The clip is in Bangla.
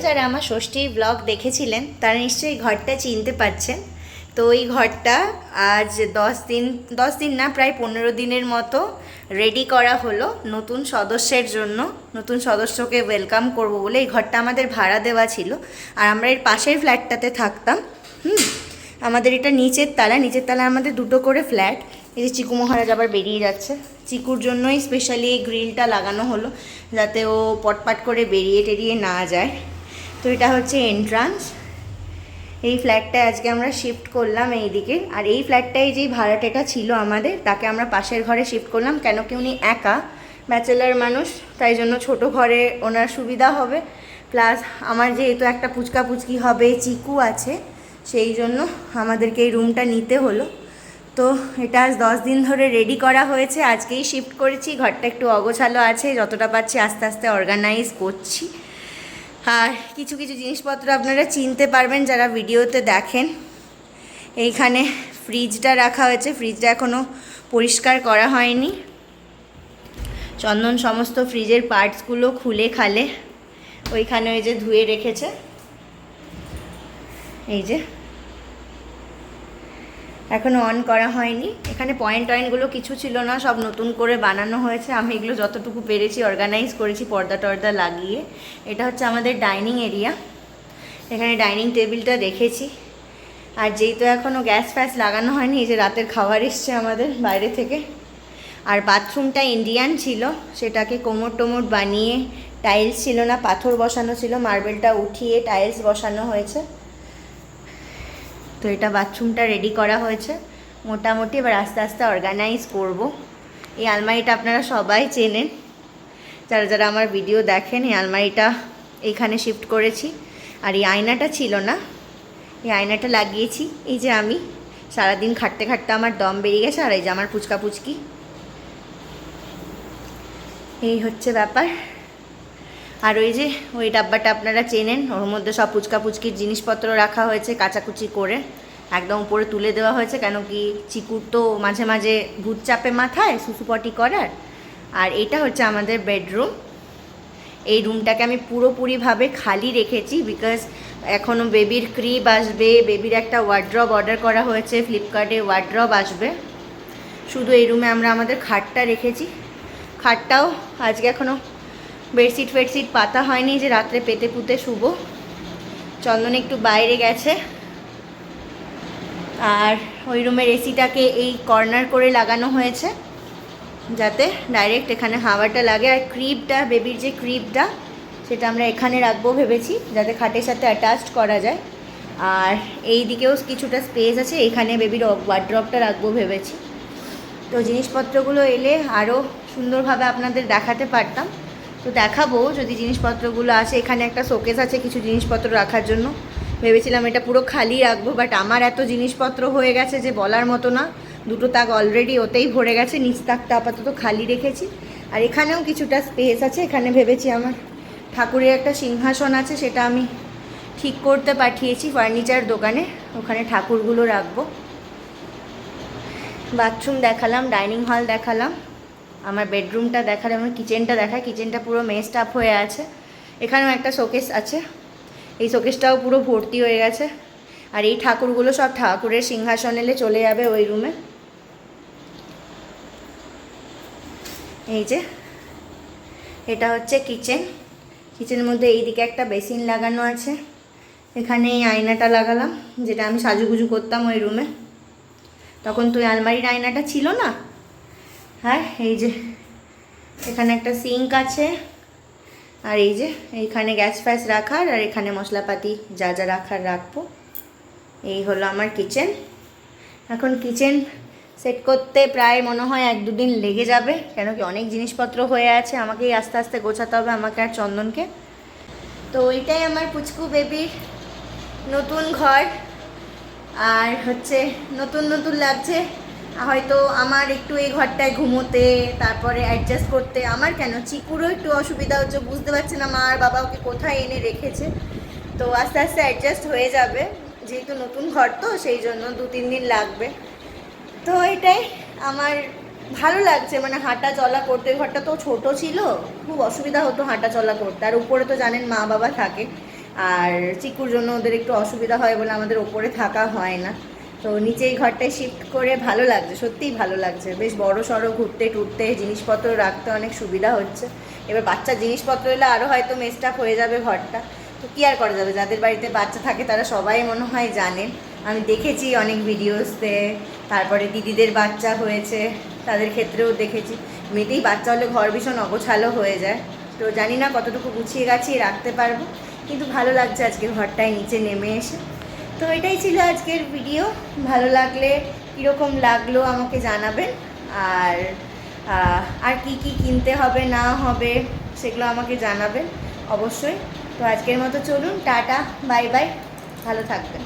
যারা আমার ষষ্ঠীর ব্লগ দেখেছিলেন তারা নিশ্চয়ই ঘরটা চিনতে পারছেন। তো ওই ঘরটা আজ 10 দিন না, প্রায় 15 দিনের মতো রেডি করা হলো নতুন সদস্যের জন্য। নতুন সদস্যকে ওয়েলকাম করব বলে এই ঘরটা আমাদের ভাড়া দেওয়া ছিল, আর আমরা এর পাশের ফ্ল্যাটটাতে থাকতাম। আমাদের এটা নিচের তলা আমাদের দুটো করে ফ্ল্যাট। এই যে চিকু মহারাজ আবার বেরিয়ে যাচ্ছে, চিকুর জন্যই স্পেশালি এই গ্রিলটা লাগানো হলো যাতে ও পটপাট করে বেরিয়ে টেরিয়ে না যায়। তো এটা হচ্ছে এন্ট্রান্স। এই ফ্ল্যাটটায় আজকে আমরা শিফট করলাম এইদিকে, আর এই ফ্ল্যাটটায় যেই ভাড়াটেটা ছিল আমাদের তাকে আমরা পাশের ঘরে শিফট করলাম, কেন কি উনি একা ব্যাচেলার মানুষ, তাই জন্য ছোট ঘরে ওনার সুবিধা হবে। প্লাস আমার যেহেতু একটা পুচকা পুচকি হবে, চিকু আছে, সেই জন্য আমাদেরকে এই রুমটা নিতে হলো। তো এটা আজ 10 দিন ধরে রেডি করা হয়েছে, আজকেই শিফট করেছি। ঘরটা একটু অগোছালো আছে, যতটা পারছি আস্তে আস্তে অর্গানাইজ করছি। আর কিছু কিছু জিনিসপত্র আপনারা চিনতে পারবেন যারা ভিডিওতে দেখেন। এইখানে ফ্রিজটা রাখা হয়েছে, ফ্রিজটা এখনও পরিষ্কার করা হয়নি। চন্দন সমস্ত ফ্রিজের পার্টসগুলো খুলে খালে ওইখানে ওই যে ধুয়ে রেখেছে। এই যে এখনও অন করা হয়নি। এখানে পয়েন্টগুলো কিছু ছিল না, সব নতুন করে বানানো হয়েছে। আমি এগুলো যতটুকু পেরেছি অর্গানাইজ করেছি পর্দা টর্দা লাগিয়ে। এটা হচ্ছে আমাদের ডাইনিং এরিয়া, এখানে ডাইনিং টেবিলটা রেখেছি। আর যেহেতু এখনও গ্যাস ফ্যাস লাগানো হয়নি, এই যে রাতের খাবার এসছে আমাদের বাইরে থেকে। আর বাথরুমটা ইন্ডিয়ান ছিল, সেটাকে কোমর টোমর বানিয়ে, টাইলস ছিল না, পাথর বসানো ছিল, মার্বেলটা উঠিয়ে টাইলস বসানো হয়েছে। তো এটা বাথরুমটা রেডি করা হয়েছে মোটামুটি। এবার আস্তে আস্তে অর্গানাইজ করব। এই আলমারিটা আপনারা সবাই চেনেন, যারা যারা আমার ভিডিও দেখেন। এই আলমারিটা এইখানে শিফট করেছি। আর এই আয়নাটা ছিল না, এই আয়নাটা লাগিয়েছি। এই যে আমি সারাদিন খাটতে খাটতে আমার দম বেরিয়ে গেছে, আর এই যে আমার পুচকা পুচকি, এই হচ্ছে ব্যাপার। আর ওই যে ওই ডাব্বাটা আপনারা চেনেন, ওর মধ্যে সব পুচকা পুচকির জিনিসপত্র রাখা হয়েছে কাচাকুচি করে, একদম উপরে তুলে দেওয়া হয়েছে, কেন কি চিকুর তো মাঝে মাঝে ভূত চাপে মাথায় সুসুপটি করার। আর এটা হচ্ছে আমাদের বেডরুম। এই রুমটাকে আমি পুরোপুরিভাবে খালি রেখেছি, বিকজ এখনও বেবির ক্রিব আসবে, বেবির একটা ওয়ার্ড্রব অর্ডার করা হয়েছে ফ্লিপকার্টে, ওয়ার্ড্রব আসবে। শুধু এই রুমে আমরা আমাদের খাটটা রেখেছি। খাটটাও আজকে এখনও বেডশিট ফেডশিট পাতা হয়নি, যে রাত্রে পেতে পুঁতে শুব। চন্দন একটু বাইরে গেছে। আর ওই রুমের এসিটাকে এই কর্নার করে লাগানো হয়েছে যাতে ডাইরেক্ট এখানে হাওয়াটা লাগে। আর ক্রিবটা, বেবির যে ক্রিবটা, সেটা আমরা এখানে রাখবো ভেবেছি, যাতে খাটের সাথে অ্যাটাচড করা যায়। আর এই দিকেও কিছুটা স্পেস আছে, এখানে বেবির ওয়ার্ড্রবটা রাখবো ভেবেছি। তো জিনিসপত্রগুলো এলে আরও সুন্দরভাবে আপনাদের দেখাতে পারতাম। তো দেখাবো যদি জিনিসপত্রগুলো আসে। এখানে একটা শোকেস আছে কিছু জিনিসপত্র রাখার জন্য, ভেবেছিলাম এটা পুরো খালি রাখবো, বাট আমার এত জিনিসপত্র হয়ে গেছে যে বলার মতো না। দুটো তাক অলরেডি ওতেই ভরে গেছে, নিচ তাকটা আপাতত খালি রেখেছি। আর এখানেও কিছুটা স্পেস আছে, এখানে ভেবেছি আমার ঠাকুরের একটা সিংহাসন আছে, সেটা আমি ঠিক করতে পাঠিয়েছি ফার্নিচার দোকানে, ওখানে ঠাকুরগুলো রাখবো। বাথরুম দেখালাম, ডাইনিং হল দেখালাম, আমার বেডরুমটা দেখালাম, আমার কিচেনটা দেখায়। কিচেনটা পুরো মেসড আপ হয়ে আছে। এখানেও একটা শোকেস আছে, এই শোকেসটাও পুরো ভর্তি হয়ে গেছে। আর এই ঠাকুরগুলো সব ঠাকুরের সিংহাসন এলে চলে যাবে ওই রুমে। এই যে এটা হচ্ছে কিচেন। কিচেনের মধ্যে এইদিকে একটা বেসিন লাগানো আছে, এখানে এই আয়নাটা লাগালাম, যেটা আমি সাজুগুজু করতাম ওই রুমে। তখন তো আলমারির আয়নাটা ছিল না। হ্যাঁ, এই যে এখানে একটা সিঙ্ক আছে, আর এই যে এইখানে গ্যাস ফ্যাস রাখার, আর এখানে মশলাপাতি যা যা রাখার রাখবো। এই হলো আমার কিচেন। এখন কিচেন সেট করতে প্রায় মনে হয় 1-2 দিন লেগে যাবে, কেন কি অনেক জিনিসপত্র হয়ে আছে, আমাকেই আস্তে আস্তে গোছাতে হবে, আমাকে আর চন্দনকে। তো ওইটাই আমার পুচকু বেবির নতুন ঘর। আর হচ্ছে নতুন নতুন লাগছে। হয়তো আমার একটু এই ঘরটায় ঘুমোতে, তারপরে অ্যাডজাস্ট করতে, আমার কেন চিকুরও একটু অসুবিধা হচ্ছে, বুঝতে পারছে না মা আর বাবা ওকে কোথায় এনে রেখেছে। তো আস্তে আস্তে অ্যাডজাস্ট হয়ে যাবে, যেহেতু নতুন ঘর তো সেই জন্য 2-3 দিন লাগবে। তো এটাই আমার ভালো লাগছে, মানে হাঁটা চলা করতে। ঘরটা তো ছোট ছিল, খুব অসুবিধা হতো হাঁটা চলা করতে। আর উপরে তো জানেন মা বাবা থাকে, আর চিকুর জন্য ওদের একটু অসুবিধা হয় বলে আমাদের ওপরে থাকা হয় না। তো নিচে এই ঘরটায় শিফট করে ভালো লাগছে, সত্যিই ভালো লাগছে। বেশ বড় সড়ো, ঘুরতে টুরতে জিনিসপত্র রাখতে অনেক সুবিধা হচ্ছে। এবার বাচ্চার জিনিসপত্র এলে আরও হয়তো মেস্টাপ হয়ে যাবে ঘরটা, তো কী আর করা যাবে। যাদের বাড়িতে বাচ্চা থাকে তারা সবাই মনে হয় জানেন, আমি দেখেছি অনেক ভিডিওসতে। তারপরে দিদিদের বাচ্চা হয়েছে, তাদের ক্ষেত্রেও দেখেছি মেয়েতেই বাচ্চা হলে ঘর ভীষণ অগোছালো হয়ে যায়। তো জানি না কতটুকু গুছিয়ে গাছিয়ে রাখতে পারবো, কিন্তু ভালো লাগছে আজকে ঘরটায় নিচে নেমে এসে। তো এটাই ছিল আজকের ভিডিও। ভালো লাগলে কীরকম লাগলো আমাকে জানাবেন। আর আর কি কি কিনতে হবে না হবে সেগুলো আমাকে জানাবেন অবশ্যই। তো আজকের মতো চলুন, টাটা, বাই বাই, ভালো থাকবেন।